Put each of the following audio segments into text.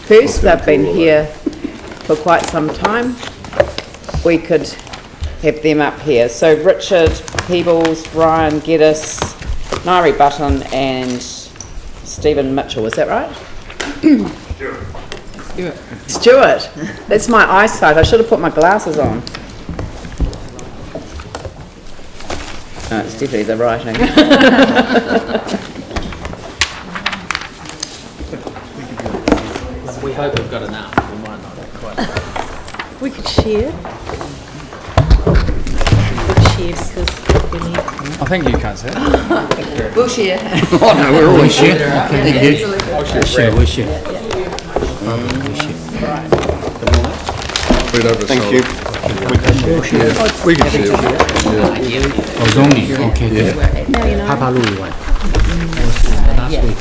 first. They've been here for quite some time. We could have them up here. So Richard Peebles, Ryan Geddes, Nairi Button and Stephen Mitchell, is that right? Stuart. That's my eyesight. I should have put my glasses on. No, it's definitely the writing. We hope we've got enough. We might not have quite. We could share. Because we need. I think you can say it. We'll share. Oh no, we're always share. Thank you. Share, we share. Thank you. We can share. Oh, Zongi. Okay. Papa Louis one. Last week.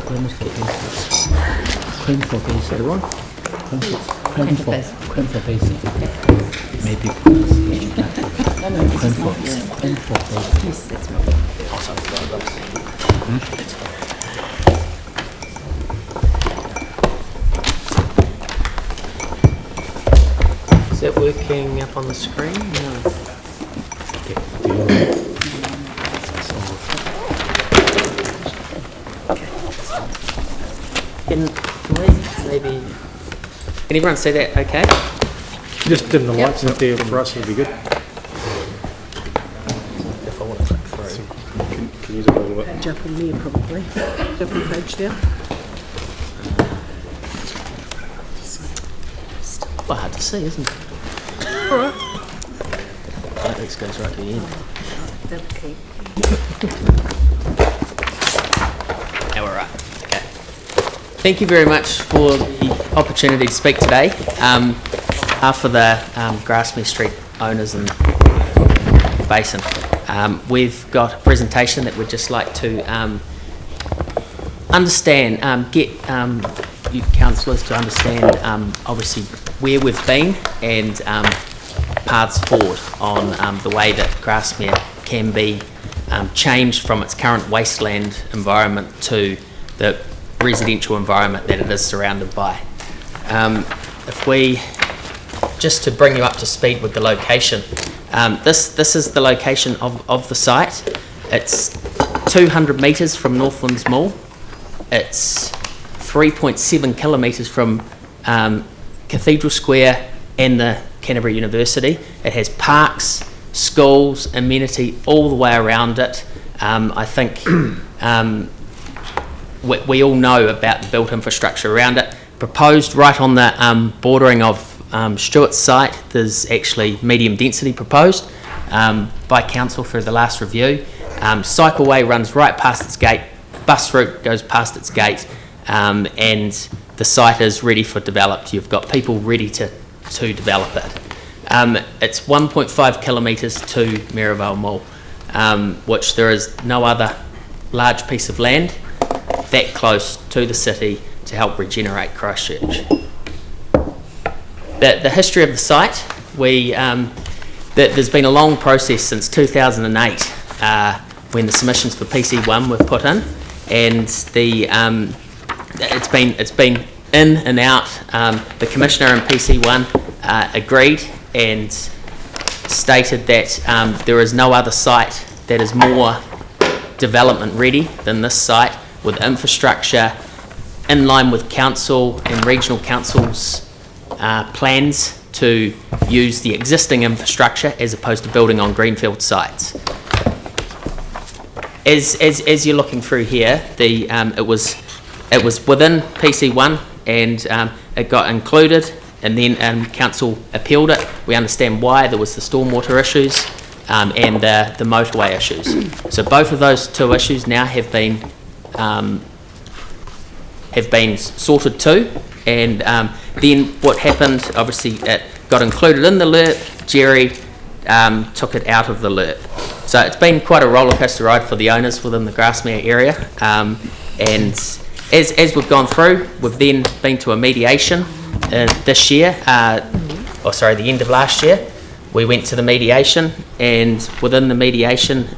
Cream for basic. Cream for basic. Maybe cream for basic. Yes, that's right. Is that working up on the screen? No. Can we maybe... Can everyone see that okay? Just dim the lights up there for us, it'd be good. If I want to click through. Can you do a little bit? Jump in there probably. Jump on page there. Quite hard to see, isn't it? Alright. That goes right to the end. Now we're right. Okay. Thank you very much for the opportunity to speak today. For the Grasmere Street owners and Basin. We've got a presentation that we'd just like to understand, get you councillors to understand obviously where we've been and paths forward on the way that Grasmere can be changed from its current wasteland environment to the residential environment that it is surrounded by. If we, just to bring you up to speed with the location, this is the location of the site. It's 200 metres from Northlands Mall. It's 3.7 kilometres from Cathedral Square and the Canterbury University. It has parks, schools, amenity all the way around it. I think we all know about the built infrastructure around it. Proposed right on the bordering of Stuart's site, there's actually medium density proposed by council through the last review. Cycleway runs right past its gate, bus route goes past its gate, and the site is ready for developed. You've got people ready to develop it. It's 1.5 kilometres to Maryvale Mall, which there is no other large piece of land that close to the city to help regenerate Christchurch. The history of the site, there's been a long process since 2008 when the submissions for PC1 were put in, and it's been in and out. The commissioner in PC1 agreed and stated that there is no other site that is more development ready than this site, with infrastructure in line with council and regional councils' plans to use the existing infrastructure as opposed to building on greenfield sites. As you're looking through here, it was within PC1 and it got included, and then council appealed it. We understand why. There was the stormwater issues and the motorway issues. So both of those two issues now have been sorted too, and then what happened, obviously it got included in the LERP. Jerry took it out of the LERP. So it's been quite a roller coaster ride for the owners within the Grasmere area, and as we've gone through, we've then been to a mediation this year, the end of last year. We went to the mediation, and within the mediation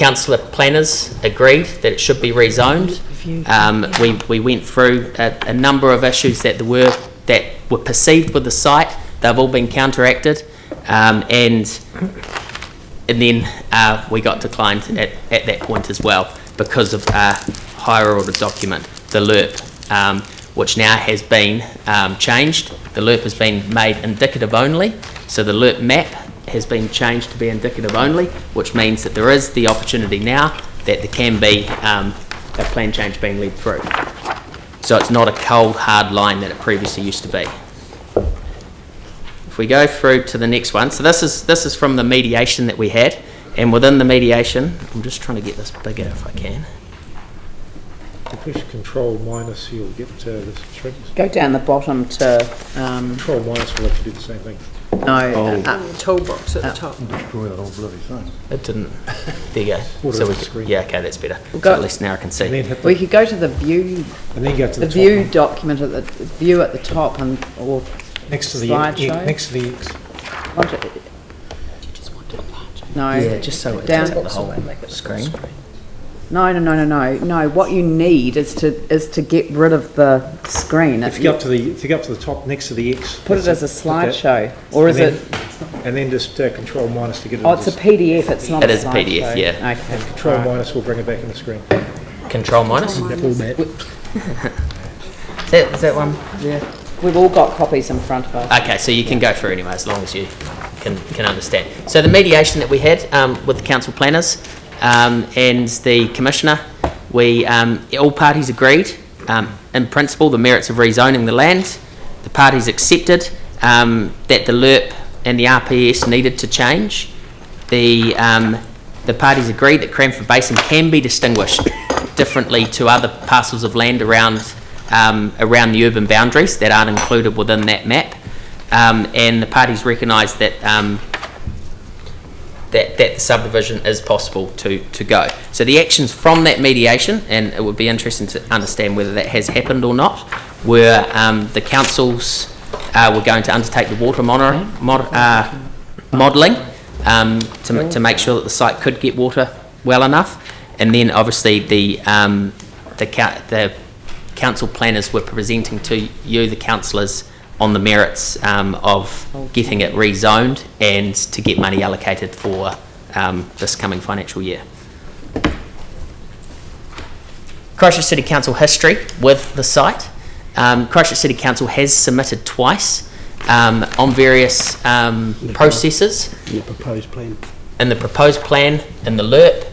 councillor planners agreed that it should be rezoned. We went through a number of issues that were perceived with the site. They've all been counteracted, and then we got declined at that point as well because of a higher order document, the LERP, which now has been changed. The LERP has been made indicative only, so the LERP map has been changed to be indicative only, which means that there is the opportunity now that there can be a plan change being led through. So it's not a cold, hard line that it previously used to be. If we go through to the next one, so this is from the mediation that we had, and within the mediation, I'm just trying to get this bigger if I can. If you push control minus, you'll get the strings. Go down the bottom to, Control minus will let you do the same thing. Toolbox at the top. Destroy that whole bloody thing. It didn't. There you go. Order So of we the screen. yeah, okay, that's better. We'll So go- at least now I can And see. then hit we the, could go to the view, and then go to the the view top. document at the view at the top, and or Next to the slideshow. next to the X. No. Yeah, just so it down. takes up the whole screen. No. What you need is to get rid of the screen. If you go up to the top next to the X. Put it that's as a hit that. slideshow, or is And it? And then just control minus to get it. Oh, it's a PDF. It's not. It a is a PDF, slideshow. yeah. Okay. Control Alright. minus will bring it back in the screen. Control minus. Format. Is that one? Yeah. We've all got copies in front of us. Okay, so you can go through anyway, as long as you can understand. So the mediation that we had with the council planners and the commissioner, we all parties agreed in principle the merits of rezoning the land. The parties accepted that the LERP and the RPS needed to change. The parties agreed that Cranford Basin can be distinguished differently to other parcels of land around the urban boundaries that aren't included within that map, and the parties recognised that that the subdivision is possible to go. So the actions from that mediation, and it would be interesting to understand whether that has happened or not, were the councils were going to undertake the water modelling to make sure that the site could get water well enough, and then obviously the council planners were presenting to you, the councillors, on the merits of getting it rezoned and to get money allocated for this coming financial year. Christchurch City Council history with the site. Christchurch City Council has submitted twice on various processes. Your proposed plan. In the proposed plan, in the LERP,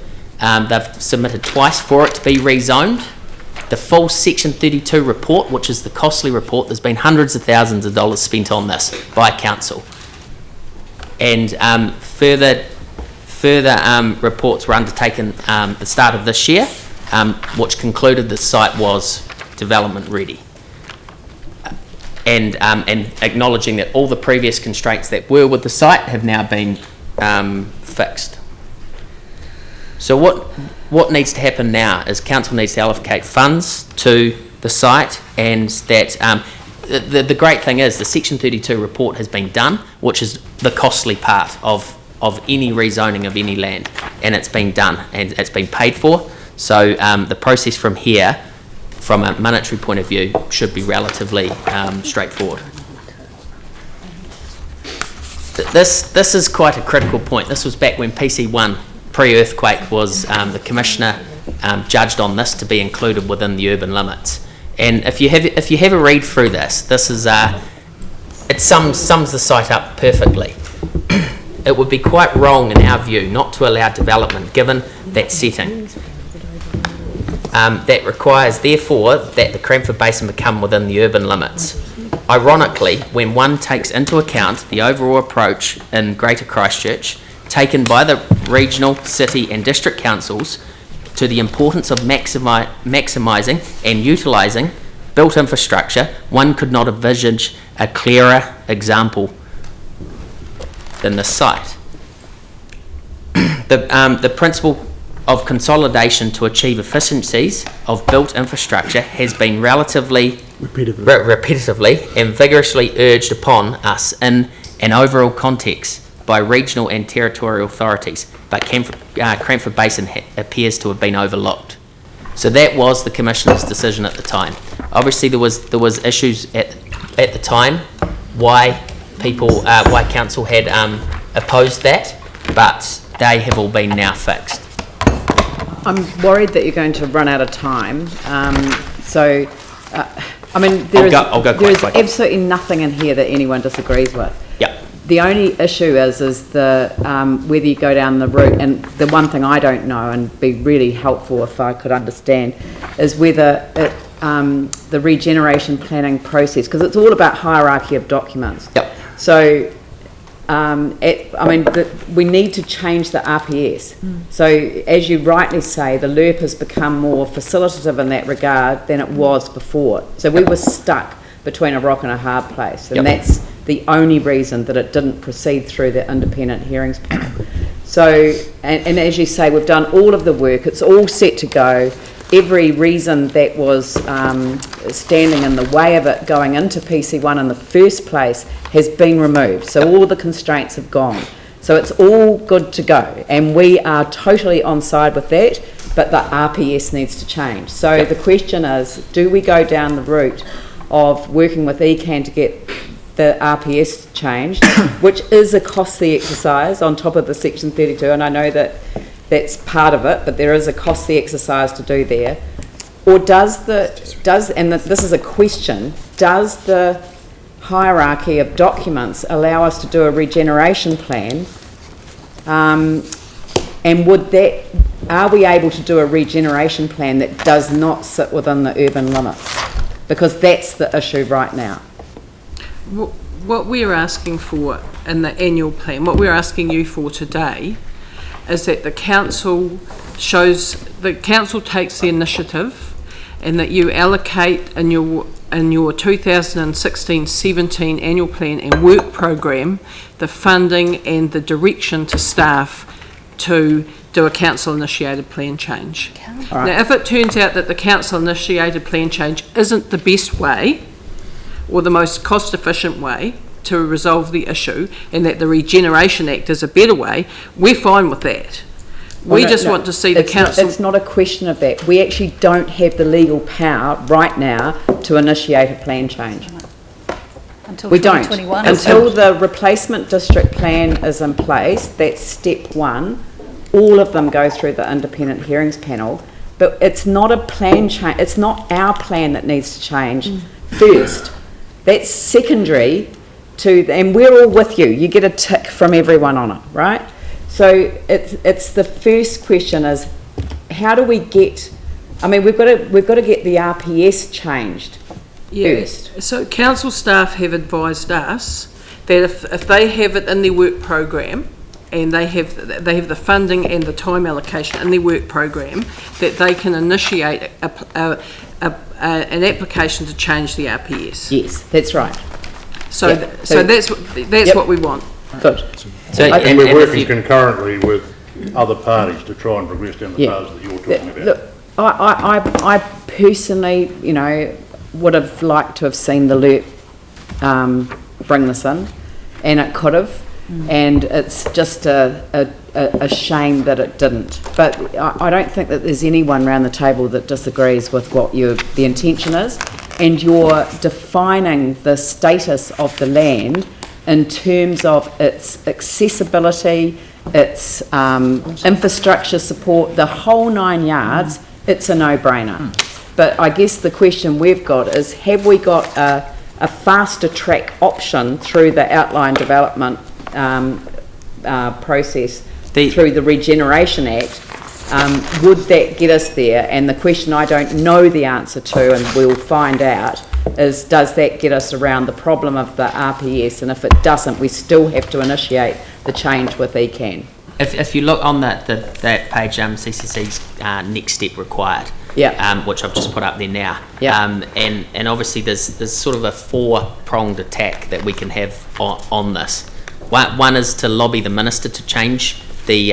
they've submitted twice for it to be rezoned. The full Section 32 report, which is the costly report, there's been hundreds of thousands of dollars spent on this by council. And further reports were undertaken at the start of this year, which concluded the site was development ready. And acknowledging that all the previous constraints that were with the site have now been fixed. So what needs to happen now is council needs to allocate funds to the site, and that the great thing is the Section 32 report has been done, which is the costly part of any rezoning of any land, and it's been done and it's been paid for. So the process from here, from a monetary point of view, should be relatively straightforward. This is quite a critical point. This was back when PC1 pre-earthquake was the commissioner judged on this to be included within the urban limits. And if you have a read through this is it sums the site up perfectly. It would be quite wrong in our view not to allow development given that setting. That requires therefore that the Cranford Basin become within the urban limits. Ironically, when one takes into account the overall approach in Greater Christchurch taken by the regional, city and district councils to the importance of maximising and utilising built infrastructure, one could not envisage a clearer example than this site. The principle of consolidation to achieve efficiencies of built infrastructure has been repetitively and vigorously urged upon us in an overall context by regional and territorial authorities, but Cranford Basin appears to have been overlooked. So that was the Commissioner's decision at the time. Obviously there was issues at the time why council had opposed that, but they have all been now fixed. I'm worried that you're going to run out of time. I'll go there is quick. absolutely nothing in here that anyone disagrees with. Yep. The only issue is the whether you go down the route, and the one thing I don't know, and be really helpful if I could understand, is whether the regeneration planning process, because it's all about hierarchy of documents. Yep. So, we need to change the RPS. So, as you rightly say, the LURP has become more facilitative in that regard than it was before. So we were stuck between a rock and a hard place, and that's the only reason that it didn't proceed through the independent hearings panel. So, and as you say, we've done all of the work, it's all set to go. Every reason that was standing in the way of it going into PC1 in the first place has been removed. So all the constraints have gone. So it's all good to go. And we are totally on side with that, but the RPS needs to change. So the question is, do we go down the route of working with ECAN to get the RPS changed, which is a costly exercise on top of the Section 32, and I know that that's part of it, but there is a costly exercise to do there. Or this is a question, does the hierarchy of documents allow us to do a regeneration plan, and are we able to do a regeneration plan that does not sit within the urban limits? Because that's the issue right now. What we're asking for in the annual plan, what we're asking you for today, is that the council takes the initiative, and that you allocate in your 2016-17 annual plan and work program the funding and the direction to staff to do a council initiated plan change. Right. Now, if it turns out that the council initiated plan change isn't the best way or the most cost efficient way to resolve the issue, and that the Regeneration Act is a better way, we're fine with that. We want to see the council... It's not a question of that. We actually don't have the legal power right now to initiate a plan change. Until we don't. 2021. Until the replacement district plan is in place, that's step one. All of them go through the independent hearings panel, but it's not a plan change. It's not our plan that needs to change first. That's secondary to, and we're all with you. You get a tick from everyone on it, right? So it's the first question is, how do we get? I mean, we've got to get the RPS changed first. So council staff have advised us that if they have it in their work program, and they have the funding and the time allocation in their work program, that they can initiate an application to change the RPS. Yes, that's right. So, Yep. so that's what we want. Good. So, And we're working concurrently with other parties to try and progress down the paths that you're talking about. Look, I personally, would have liked to have seen the LURP bring this in, and it could have, and it's just a shame that it didn't. But I don't think that there's anyone around the table that disagrees with what the intention is, and you're defining the status of the land in terms of its accessibility, its infrastructure support, the whole 9 yards. It's a no-brainer. But I guess the question we've got is, have we got a faster track option through the outline development process through the Regeneration Act? Would that get us there? And the question I don't know the answer to, and we'll find out, is does that get us around the problem of the RPS? And if it doesn't, we still have to initiate the change with ECAN. If you look on that page, CCC's next step required, which I've just put up there now, and obviously there's sort of a 4-pronged attack that we can have on this. One is to lobby the minister to change the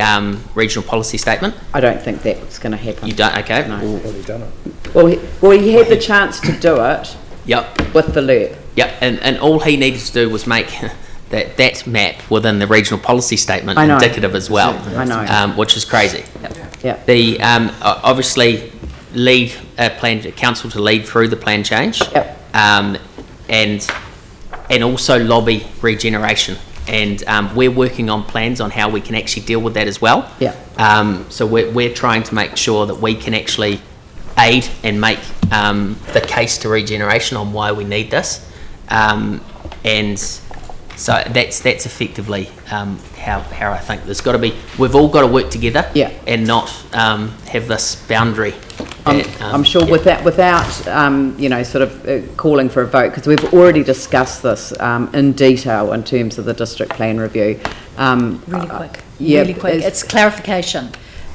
regional policy statement. I don't think that's going to happen. You don't? Okay. No. We've already done it. Well, he had the chance to do it. Yep. With the LURP. Yep. And all he needed to do was make that map within the regional policy statement I know. indicative as well. I know. Which is crazy. Yeah. The obviously lead council to lead through the plan change, Yep. and also lobby regeneration. And we're working on plans on how we can actually deal with that as well. Yeah. So we're trying to make sure that we can actually aid and make the case to regeneration on why we need this. And so that's effectively how I think there's got to be. We've all got to work together, Yeah. and not have this boundary. I'm sure without sort of calling for a vote, because we've already discussed this in detail in terms of the district plan review. Really quick. Yeah, Really quick. It's clarification.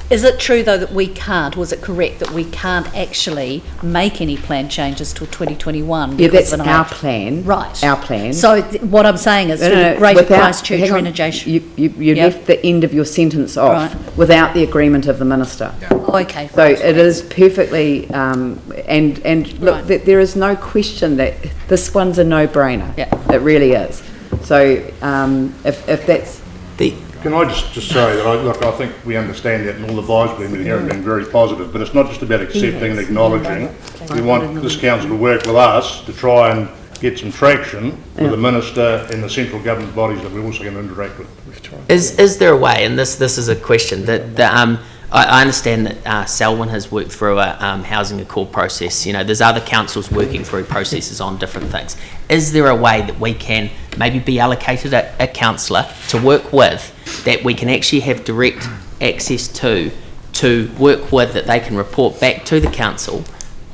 Is it true, though, that we can't, was it correct that we can't actually make any plan changes till 2021? Yeah, because that's of an our act? plan. Right. Our plan. So what I'm saying is, through the Greater Christchurch hang on. regeneration. You Yep. left the end of your sentence off Right. without the agreement of the minister. Oh, okay. So it is perfectly, and look, Right. there is no question that this one's a no-brainer. Yeah. It really is. So if that's, Can I just say that I think we understand that, and all the advice we've been here have been very positive, but it's not just about accepting and acknowledging. We want this council to work with us to try and get some traction with the minister and the central government bodies that we're also going to interact with. Is there a way, and this is a question, that I understand that Selwyn has worked through a housing accord process. There's other councils working through processes on different things. Is there a way that we can maybe be allocated a councillor to work with, that we can actually have direct access to work with, that they can report back to the council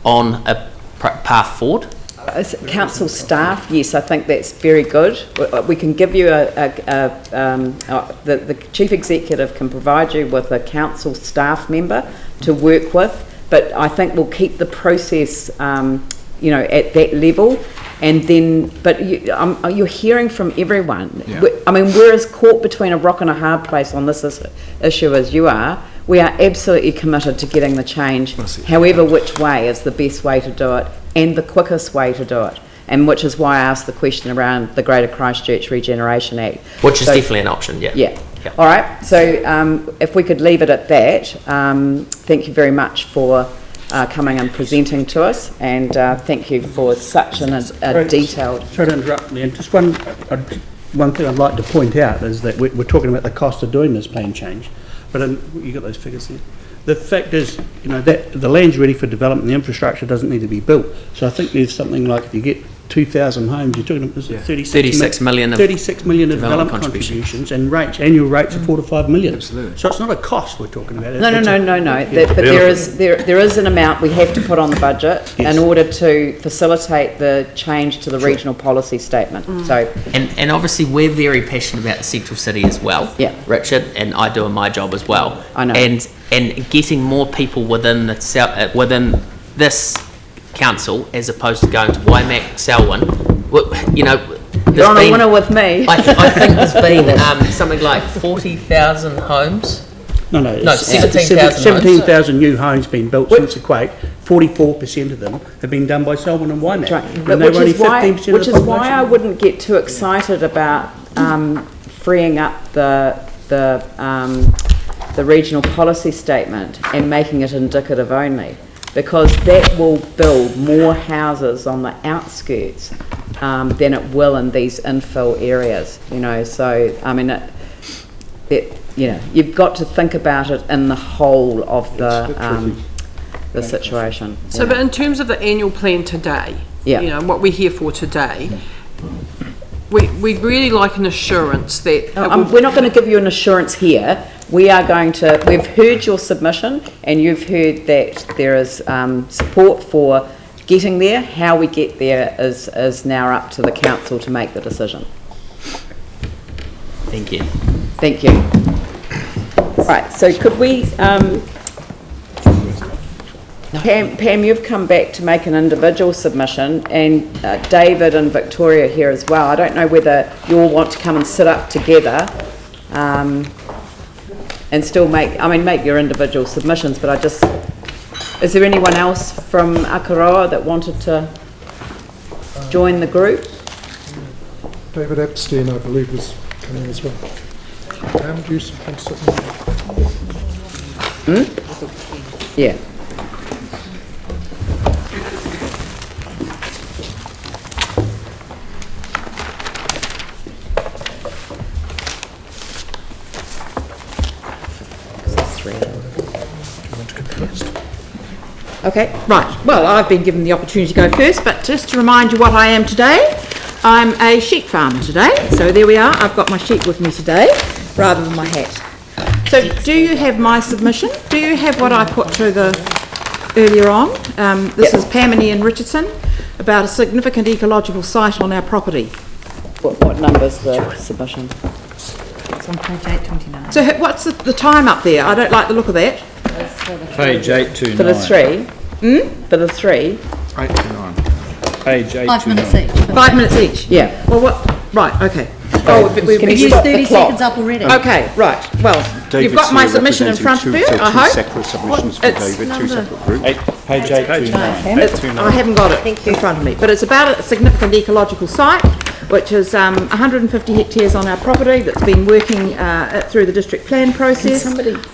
on a path forward? as council staff, yes, I think that's very good. We can give you the chief executive can provide you with a council staff member to work with, but I think we'll keep the process, at that level. And then, but you're hearing from everyone. Yeah. We're as caught between a rock and a hard place on this issue as you are. We are absolutely committed to getting the change, however which way is the best way to do it and the quickest way to do it. And which is why I asked the question around the Greater Christchurch Regeneration Act. Which is definitely an option, yeah. Yeah. All right, so if we could leave it at that, thank you very much for coming and presenting to us, and thank you for such a detailed... Sorry to interrupt, Leanne. Just one thing I'd like to point out is that we're talking about the cost of doing this plan change, but you got those figures there. The fact is, that the land's ready for development, the infrastructure doesn't need to be built. So I think there's something like, if you get 2,000 homes, you're talking about 36 million of development contributions and annual rates of 4 to 5 million. Absolutely. So it's not a cost we're talking about. No. But there is an amount we have to put on the budget in order to facilitate the change to the regional policy statement. So, and obviously we're very passionate about the central city as well. Yeah. Richard and I do in my job as well. I know. And getting more people within this council as opposed to going to Waimak, Selwyn, you're on a winner with me. I think there's been something like 40,000 homes. No, 17,000 new homes been built since the quake. 44% of them have been done by Selwyn and Waimak. Right. But which is why I wouldn't get too excited about freeing up the regional policy statement and making it indicative only, because that will build more houses on the outskirts than it will in these infill areas. So you've got to think about it in the whole of the situation. So, but in terms of the annual plan today, what we're here for today, we'd really like an assurance that... we're not going to give you an assurance here. We've heard your submission, and you've heard that there is support for getting there. How we get there is now up to the council to make the decision. Thank you. Thank you. Right, so could we... Pam, you've come back to make an individual submission, and David and Victoria here as well. I don't know whether you all want to come and sit up together and still make your individual submissions, but is there anyone else from Akaroa that wanted to join the group? David Epstein, I believe, was coming as well. Do you want to sit there? Yeah. Okay, right. Well, I've been given the opportunity to go first, but just to remind you what I am today, I'm a sheep farmer today. So there we are. I've got my sheep with me today, rather than my hat. So do you have my submission? Do you have what I put to the earlier on? This is Pam and Ian Richardson about a significant ecological site on our property. What number's the submission? It's on page 829. So what's the time up there? I don't like the look of that. Page 829. For the three. For the three. 829. Page 829. 5 minutes each. 5 minutes each, yeah. Well, what, right, okay. Oh, Can we you use stop the 30 clock? seconds up already? Okay, right, well, you've got my submission in front of you, I hope. Separate submissions for It's David, two separate groups. Page 829. I haven't got it in front of me, but it's about a significant ecological site, which is 150 hectares on our property that's been working through the district plan process.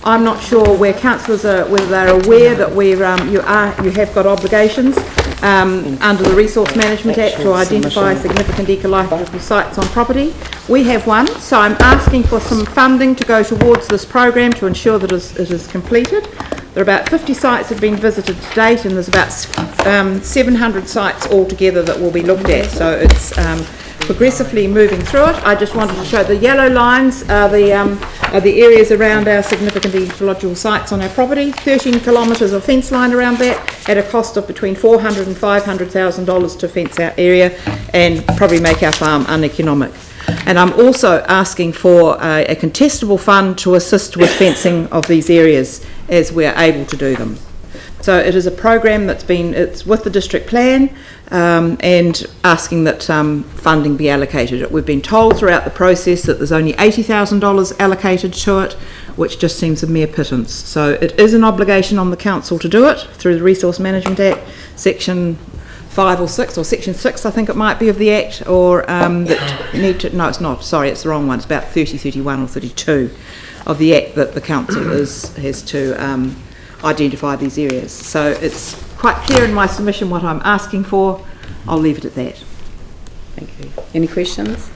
I'm not sure where councillors are, whether they're aware that you have got obligations under the Resource Management Act to identify significant ecological sites on property. We have one, so I'm asking for some funding to go towards this program to ensure that it is completed. There are about 50 sites that have been visited to date, and there's about 700 sites altogether that will be looked at. So it's progressively moving through it. I just wanted to show the yellow lines are the areas around our significant ecological sites on our property. 13 kilometres of fence line around that at a cost of between $400,000 and $500,000 to fence our area and probably make our farm uneconomic. And I'm also asking for a contestable fund to assist with fencing of these areas as we're able to do them. So it is a program it's with the district plan and asking that funding be allocated. We've been told throughout the process that there's only $80,000 allocated to it, which just seems a mere pittance. So it is an obligation on the council to do it through the Resource Management Act, Section 5 or 6, or Section 6 I think it might be of the Act, or no it's not, sorry, it's the wrong one, it's about 30, 31 or 32 of the Act that the council has to identify these areas. So it's quite clear in my submission what I'm asking for. I'll leave it at that. Thank you. Any questions?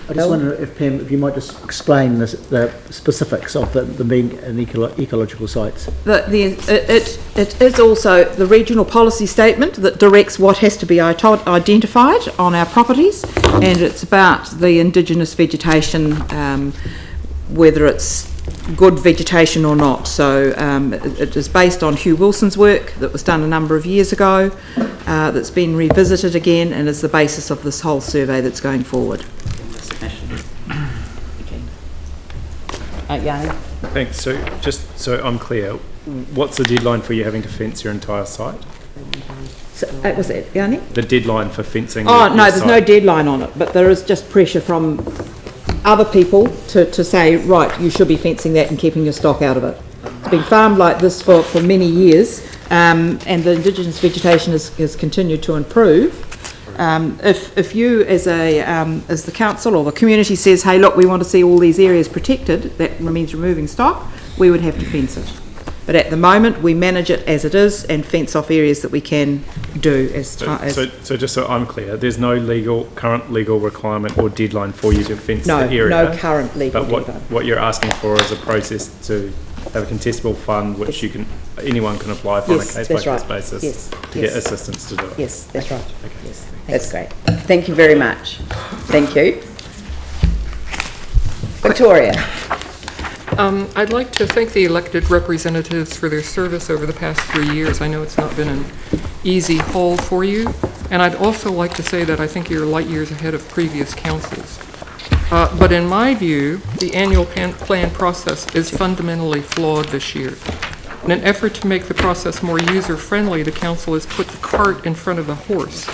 I just wonder if Pam, if you might just explain the specifics of the being an ecological sites. It is also the regional policy statement that directs what has to be identified on our properties, and it's about the indigenous vegetation, whether it's good vegetation or not. So it is based on Hugh Wilson's work that was done a number of years ago, that's been revisited again, and is the basis of this whole survey that's going forward. Yanni? Thanks. So just so I'm clear, what's the deadline for you having to fence your entire site? So, was it Yanni? The deadline for fencing no, there's no deadline on it, but there is just pressure from other people to say, right, you should be fencing that and keeping your stock out of it. It's been farmed like this for many years, and the indigenous vegetation has continued to improve. If you as the council or the community says, hey look, we want to see all these areas protected, that means removing stock, we would have to fence it. But at the moment we manage it as it is and fence off areas that we can do So just so I'm clear, there's no current legal requirement or deadline for you to fence the area. No current legal deadline. But what you're asking for is a process to have a contestable fund which anyone can apply for on a case-by-case basis to get assistance to do it. Yes, that's right. Okay. Yes. That's great. Thank you very much. Thank you. Victoria. I'd like to thank the elected representatives for their service over the past 3 years. I know it's not been an easy haul for you. And I'd also like to say that I think you're light years ahead of previous councils. But in my view, the annual plan process is fundamentally flawed this year. In an effort to make the process more user-friendly, the council has put the cart in front of the horse.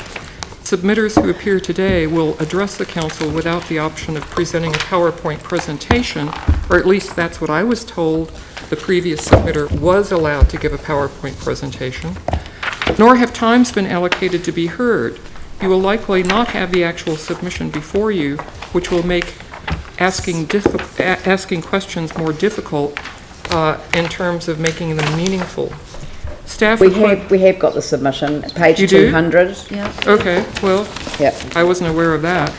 Submitters who appear today will address the council without the option of presenting a PowerPoint presentation, or at least that's what I was told. The previous submitter was allowed to give a PowerPoint presentation, nor have times been allocated to be heard. You will likely not have the actual submission before you, which will make asking questions more difficult in terms of making them meaningful. Staff We have got the submission, page You do? 200. Yeah. Okay, well, Yep. I wasn't aware of that.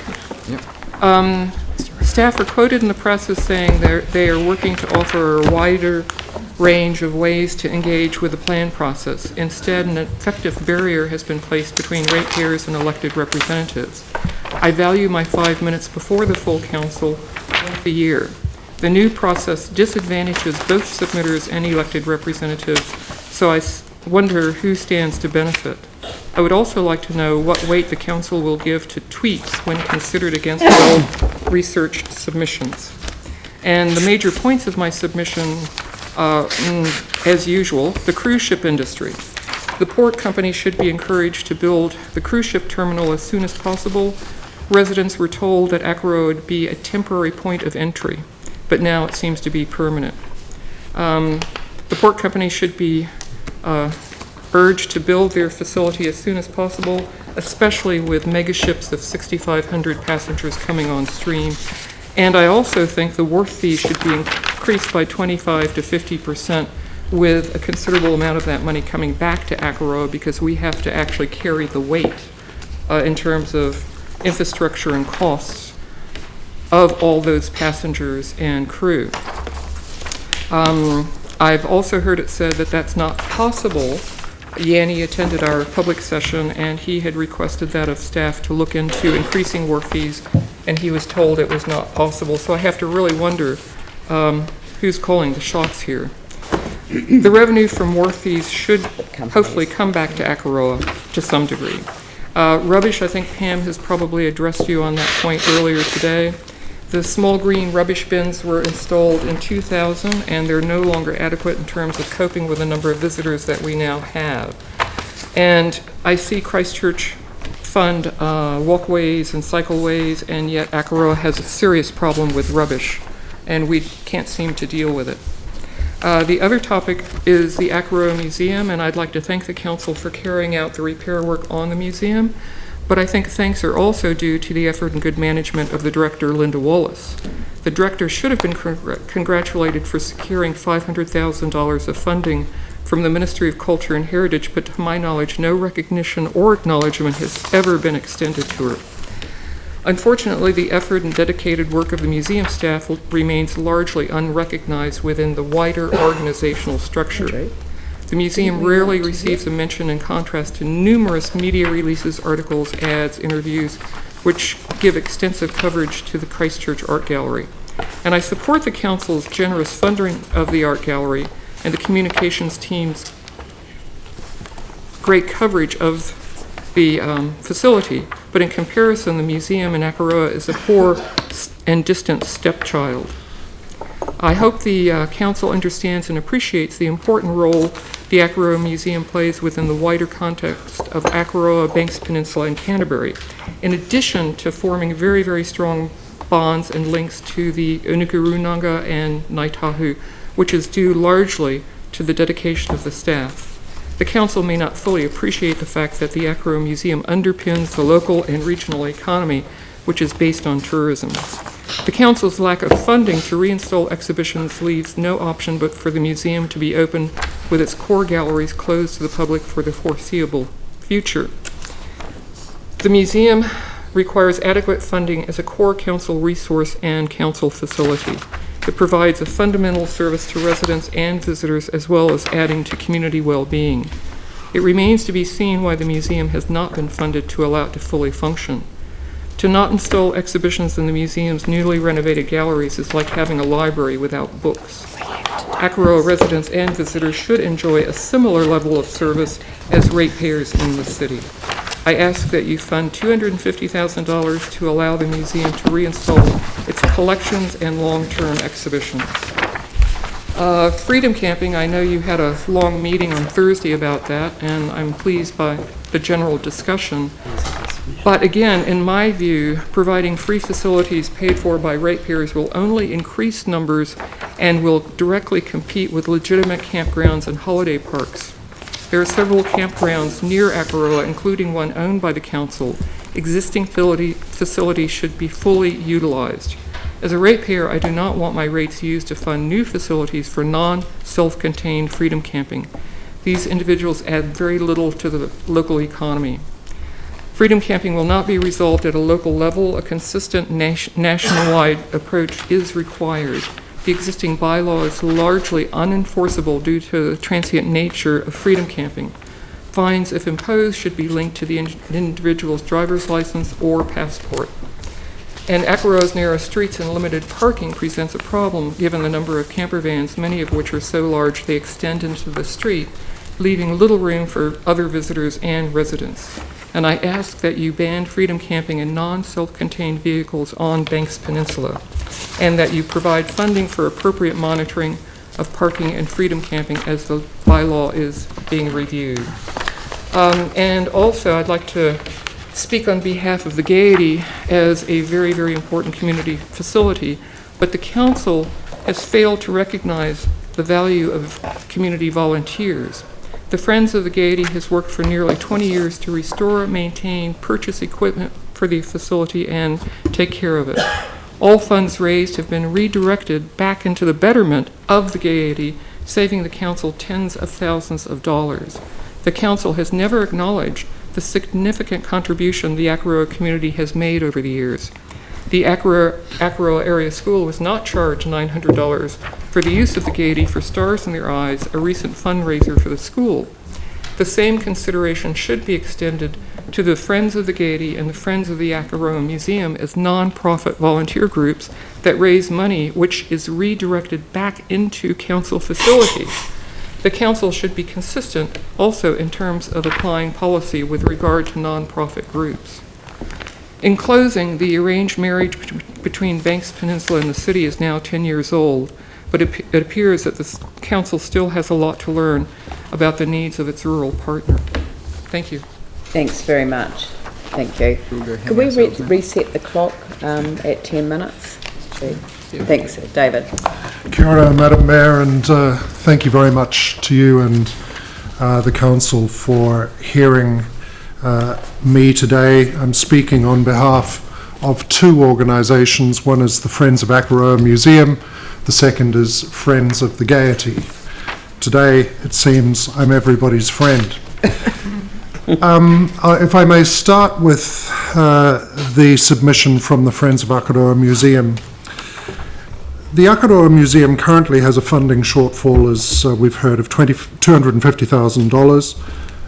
Staff are quoted in the press as saying they are working to offer a wider range of ways to engage with the plan process. Instead, an effective barrier has been placed between ratepayers and elected representatives. I value my 5 minutes before the full council once a year. The new process disadvantages both submitters and elected representatives, so I wonder who stands to benefit. I would also like to know what weight the council will give to tweaks when considered against well-researched submissions. And the major points of my submission, as usual, the cruise ship industry. The port company should be encouraged to build the cruise ship terminal as soon as possible. Residents were told that Akaroa would be a temporary point of entry, but now it seems to be permanent. The port company should be urged to build their facility as soon as possible, especially with mega ships of 6,500 passengers coming on stream. And I also think the wharf fee should be increased by 25 to 50%, with a considerable amount of that money coming back to Akaroa, because we have to actually carry the weight in terms of infrastructure and costs of all those passengers and crew. I've also heard it said that that's not possible. Yanni attended our public session, and he had requested that of staff to look into increasing wharf fees, and he was told it was not possible. So I have to really wonder who's calling the shots here. The revenue from wharf fees should hopefully come back to Akaroa to some degree. Rubbish, I think Pam has probably addressed you on that point earlier today. The small green rubbish bins were installed in 2000, and they're no longer adequate in terms of coping with the number of visitors that we now have. And I see Christchurch fund walkways and cycleways, and yet Akaroa has a serious problem with rubbish, and we can't seem to deal with it. The other topic is the Akaroa Museum, and I'd like to thank the council for carrying out the repair work on the museum. But I think thanks are also due to the effort and good management of the director, Linda Wallace. The director should have been congratulated for securing $500,000 of funding from the Ministry of Culture and Heritage, but to my knowledge, no recognition or acknowledgement has ever been extended to her. Unfortunately, the effort and dedicated work of the museum staff remains largely unrecognized within the wider organizational structure. The museum rarely receives a mention, in contrast to numerous media releases, articles, ads, interviews, which give extensive coverage to the Christchurch Art Gallery. And I support the council's generous funding of the art gallery and the communications team's great coverage of the facility, but in comparison, the museum in Akaroa is a poor and distant stepchild. I hope the council understands and appreciates the important role the Akaroa Museum plays within the wider context of Akaroa, Banks Peninsula, and Canterbury, in addition to forming very, very strong bonds and links to the Unukurunanga and Ngaitahu, which is due largely to the dedication of the staff. The council may not fully appreciate the fact that the Akaroa Museum underpins the local and regional economy, which is based on tourism. The council's lack of funding to reinstall exhibitions leaves no option but for the museum to be open with its core galleries closed to the public for the foreseeable future. The museum requires adequate funding as a core council resource and council facility. It provides a fundamental service to residents and visitors, as well as adding to community well-being. It remains to be seen why the museum has not been funded to allow it to fully function. To not install exhibitions in the museum's newly renovated galleries is like having a library without books. Akaroa residents and visitors should enjoy a similar level of service as ratepayers in the city. I ask that you fund $250,000 to allow the museum to reinstall its collections and long-term exhibitions. Freedom camping, I know you had a long meeting on Thursday about that, and I'm pleased by the general discussion. But again, in my view, providing free facilities paid for by ratepayers will only increase numbers and will directly compete with legitimate campgrounds and holiday parks. There are several campgrounds near Akaroa, including one owned by the council. Existing facilities should be fully utilized. As a ratepayer, I do not want my rates used to fund new facilities for non-self-contained freedom camping. These individuals add very little to the local economy. Freedom camping will not be resolved at a local level. A consistent nationwide approach is required. The existing bylaw is largely unenforceable due to the transient nature of freedom camping. Fines, if imposed, should be linked to the individual's driver's license or passport. And Akaroa's narrow streets and limited parking presents a problem given the number of camper vans, many of which are so large they extend into the street, leaving little room for other visitors and residents. And I ask that you ban freedom camping in non-self-contained vehicles on Banks Peninsula, and that you provide funding for appropriate monitoring of parking and freedom camping as the bylaw is being reviewed. And also, I'd like to speak on behalf of the Gaiety as a very, very important community facility, but the council has failed to recognize the value of community volunteers. The Friends of the Gaiety has worked for nearly 20 years to restore, maintain, purchase equipment for the facility, and take care of it. All funds raised have been redirected back into the betterment of the Gaiety, saving the council tens of thousands of dollars. The council has never acknowledged the significant contribution the Akaroa community has made over the years. The Akaroa Area School was not charged $900 for the use of the Gaiety for Stars in Their Eyes, a recent fundraiser for the school. The same consideration should be extended to the Friends of the Gaiety and the Friends of the Akaroa Museum as non-profit volunteer groups that raise money which is redirected back into council facilities. The council should be consistent also in terms of applying policy with regard to nonprofit groups. In closing, the arranged marriage between Banks Peninsula and the city is now 10 years old, but it appears that the council still has a lot to learn about the needs of its rural partner. Thank you. Thanks very much. Thank you. Could we reset the clock at 10 minutes? Thanks, David. Kia ora, Madam Mayor, and thank you very much to you and the council for hearing me today. I'm speaking on behalf of two organisations. One is the Friends of Akaroa Museum, the second is Friends of the Gaiety. Today, it seems I'm everybody's friend. If I may start with the submission from the Friends of Akaroa Museum. The Akaroa Museum currently has a funding shortfall, as we've heard, of $250,000.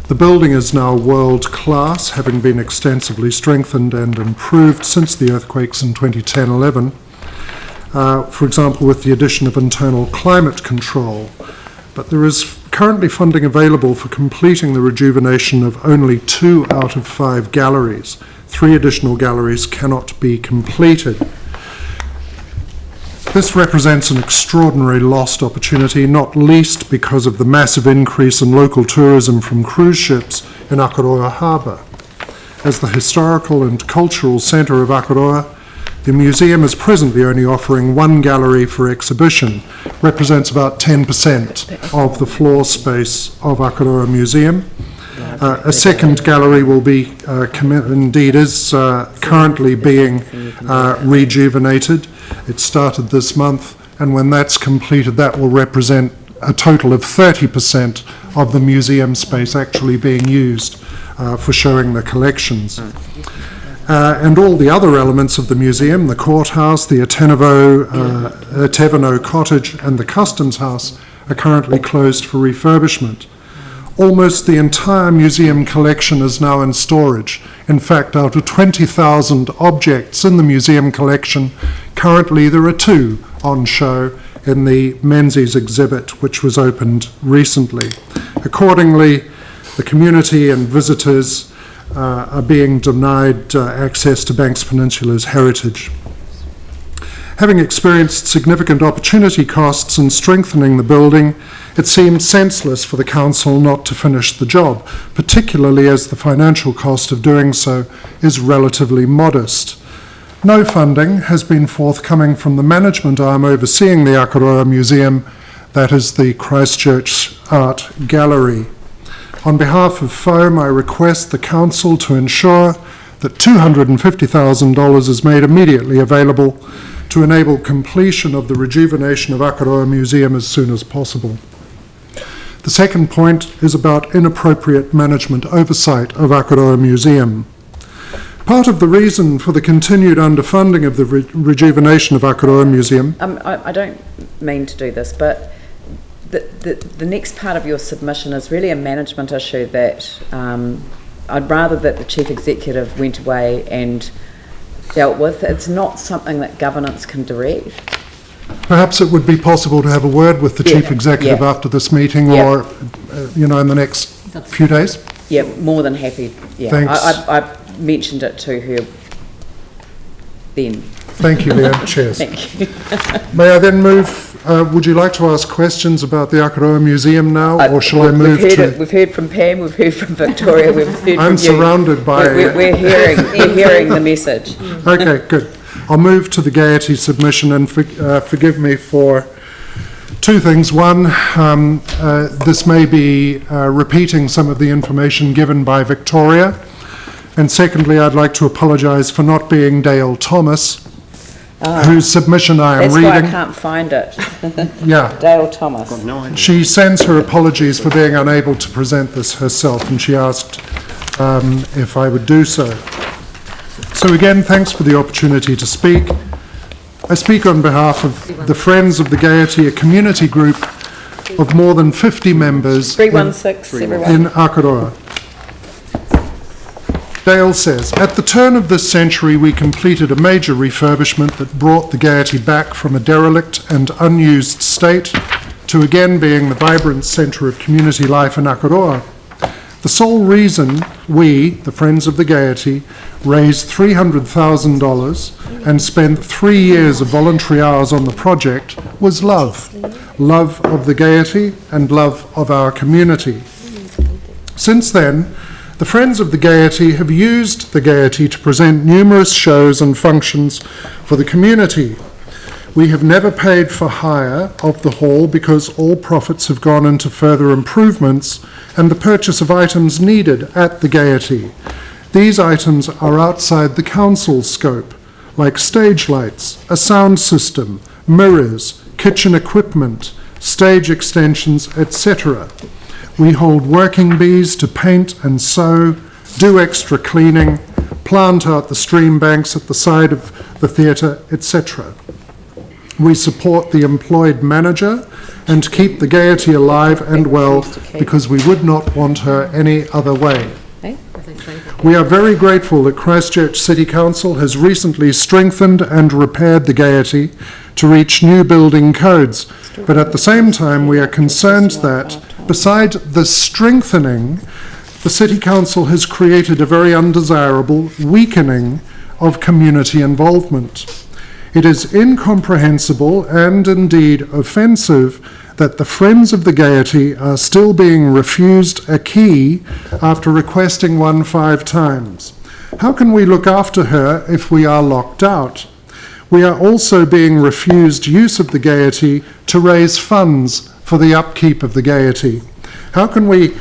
The building is now world class, having been extensively strengthened and improved since the earthquakes in 2010-11. For example, with the addition of internal climate control. But there is currently funding available for completing the rejuvenation of only 2 out of 5 galleries. 3 additional galleries cannot be completed. This represents an extraordinary lost opportunity, not least because of the massive increase in local tourism from cruise ships in Akaroa Harbour. As the historical and cultural centre of Akaroa, the museum is presently only offering 1 gallery for exhibition, represents about 10% of the floor space of Akaroa Museum. A second gallery will be, currently being rejuvenated. It started this month, and when that's completed, that will represent a total of 30% of the museum space actually being used for showing the collections. And all the other elements of the museum, the courthouse, the Atevano cottage, and the customs house are currently closed for refurbishment. Almost the entire museum collection is now in storage. In fact, out of 20,000 objects in the museum collection, currently there are 2 on show in the Menzies exhibit, which was opened recently. Accordingly, the community and visitors are being denied access to Banks Peninsula's heritage. Having experienced significant opportunity costs in strengthening the building, it seemed senseless for the council not to finish the job, particularly as the financial cost of doing so is relatively modest. No funding has been forthcoming from the management arm overseeing the Akaroa Museum, that is the Christchurch Art Gallery. On behalf of FOAM, I request the Council to ensure that $250,000 is made immediately available to enable completion of the rejuvenation of Akaroa Museum as soon as possible. The second point is about inappropriate management oversight of Akaroa Museum. Part of the reason for the continued underfunding of the rejuvenation of Akaroa Museum... I don't mean to do this, but the next part of your submission is really a management issue that I'd rather that the Chief Executive went away and dealt with. It's not something that governance can direct. Perhaps it would be possible to have a word with the Chief Executive after this meeting or, in the next few days? Yeah, more than happy. Yeah, Thanks. I mentioned it to her then. Thank you, Leah. Cheers. Thank you. May I then move, would you like to ask questions about the Akaroa Museum now, or shall I move to... We've heard from Pam, we've heard from Victoria, we've heard from you. I'm surrounded by... We're hearing the message. Okay, good. I'll move to the Gaiety submission, and forgive me for two things. One, this may be repeating some of the information given by Victoria. And secondly, I'd like to apologise for not being Dale Thomas, whose submission I am reading. That's why I can't find it. Yeah. Dale Thomas. She sends her apologies for being unable to present this herself, and she asked if I would do so. So again, thanks for the opportunity to speak. I speak on behalf of the Friends of the Gaiety, a community group of more than 50 members 316, everyone. in Akaroa. Dale says, at the turn of this century, we completed a major refurbishment that brought the Gaiety back from a derelict and unused state to again being the vibrant centre of community life in Akaroa. The sole reason we, the Friends of the Gaiety, raised $300,000 and spent 3 years of voluntary hours on the project was love. Love of the Gaiety and love of our community. Since then, the Friends of the Gaiety have used the Gaiety to present numerous shows and functions for the community. We have never paid for hire of the hall because all profits have gone into further improvements and the purchase of items needed at the Gaiety. These items are outside the council's scope, like stage lights, a sound system, mirrors, kitchen equipment, stage extensions, etc. We hold working bees to paint and sew, do extra cleaning, plant out the stream banks at the side of the theatre, etc. We support the employed manager and keep the Gaiety alive and well because we would not want her any other way. We are very grateful that Christchurch City Council has recently strengthened and repaired the Gaiety to reach new building codes, but at the same time we are concerned that, beside the strengthening, the City Council has created a very undesirable weakening of community involvement. It is incomprehensible and indeed offensive that the Friends of the Gaiety are still being refused a key after requesting one 5 times. How can we look after her if we are locked out? We are also being refused use of the Gaiety to raise funds for the upkeep of the Gaiety. How can we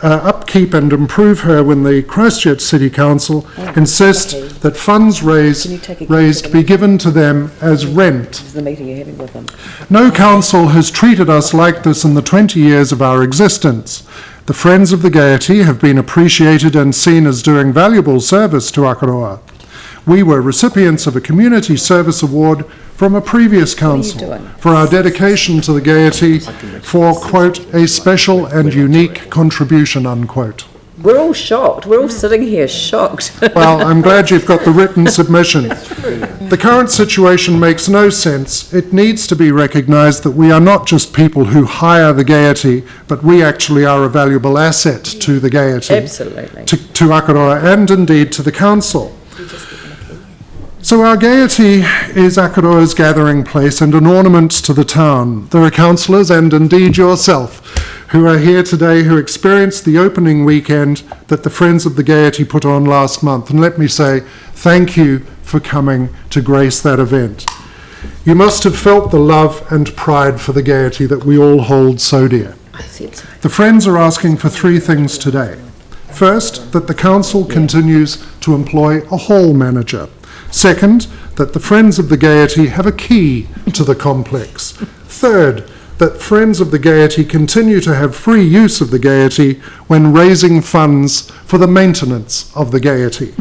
upkeep and improve her when the Christchurch City Council insist that funds raised be given to them as rent? This is the meeting you're having with them. No council has treated us like this in the 20 years of our existence. The Friends of the Gaiety have been appreciated and seen as doing valuable service to Akaroa. We were recipients of a Community Service Award from a previous council for our dedication to the Gaiety for, quote, a special and unique contribution, unquote. We're all shocked. We're all sitting here shocked. Well, I'm glad you've got the written submission. The current situation makes no sense. It needs to be recognised that we are not just people who hire the Gaiety, but we actually are a valuable asset to the Gaiety. Absolutely. To Akaroa and indeed to the council. So our Gaiety is Akaroa's gathering place and an ornament to the town. There are councillors and indeed yourself who are here today who experienced the opening weekend that the Friends of the Gaiety put on last month. And let me say thank you for coming to grace that event. You must have felt the love and pride for the Gaiety that we all hold so dear. The Friends are asking for three things today. First, that the council continues to employ a hall manager. Second, that the Friends of the Gaiety have a key to the complex. Third, that Friends of the Gaiety continue to have free use of the Gaiety when raising funds for the maintenance of the Gaiety.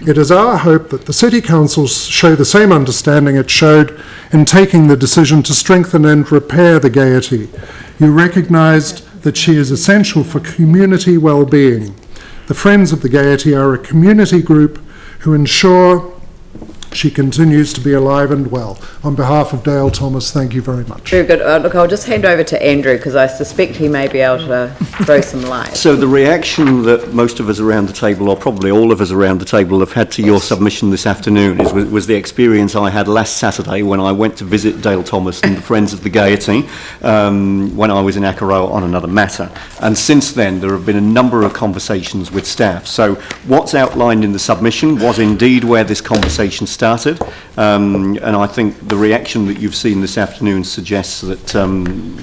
It is our hope that the City Council show the same understanding it showed in taking the decision to strengthen and repair the Gaiety. You recognised that she is essential for community well-being. The Friends of the Gaiety are a community group who ensure she continues to be alive and well. On behalf of Dale Thomas, thank you very much. Very good. Look, I'll just hand over to Andrew because I suspect he may be able to throw some light. So the reaction that most of us around the table, or probably all of us around the table, have had to your submission this afternoon was the experience I had last Saturday when I went to visit Dale Thomas and the Friends of the Gaiety when I was in Akaroa on another matter. And since then, there have been a number of conversations with staff. So what's outlined in the submission was indeed where this conversation started. And I think the reaction that you've seen this afternoon suggests that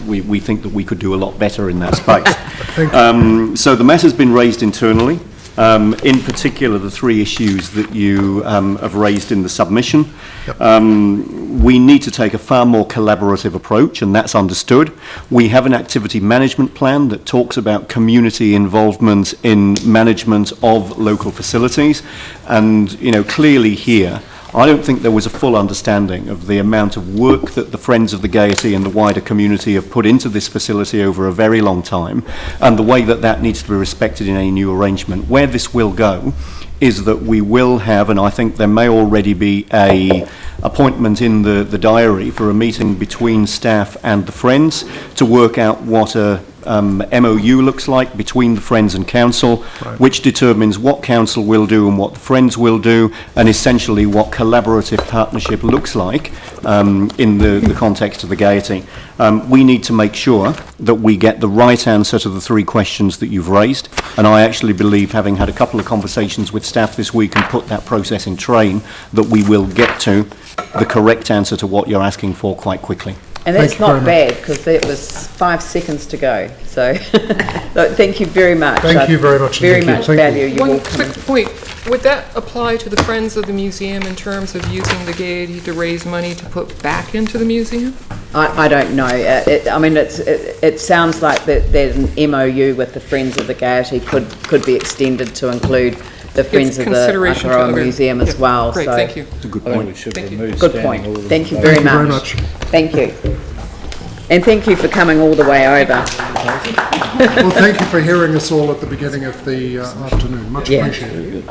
we think that we could do a lot better in that space. So the matter's been raised internally, in particular the three issues that you have raised in the submission. We need to take a far more collaborative approach, and that's understood. We have an activity management plan that talks about community involvement in management of local facilities, and clearly here I don't think there was a full understanding of the amount of work that the Friends of the Gaiety and the wider community have put into this facility over a very long time, and the way that that needs to be respected in any new arrangement. Where this will go is that we will have, and I think there may already be a appointment in the diary for a meeting between staff and the Friends to work out what a MOU looks like between the Friends and Council, which determines what Council will do and what the Friends will do, and essentially what collaborative partnership looks like in the context of the Gaiety. We need to make sure that we get the right answer to the three questions that you've raised, and I actually believe, having had a couple of conversations with staff this week and put that process in train, that we will get to the correct answer to what you're asking for quite quickly. And that's not bad, because it was 5 seconds to go. So, look, thank you very much. Thank you very much. Very much value your One quick point. Would that apply to the Friends of the Museum in terms of using the Gaiety to raise money to put back into the museum? I don't know. It sounds like that there's an MOU with the Friends of the Gaiety could be extended to include the Friends of the Akaroa Museum as well. Great, so thank you. It's a good point. Good point. Thank you very much. Thank you. And thank you for coming all the way over. Well, thank you for hearing us all at the beginning of the afternoon. Much appreciated.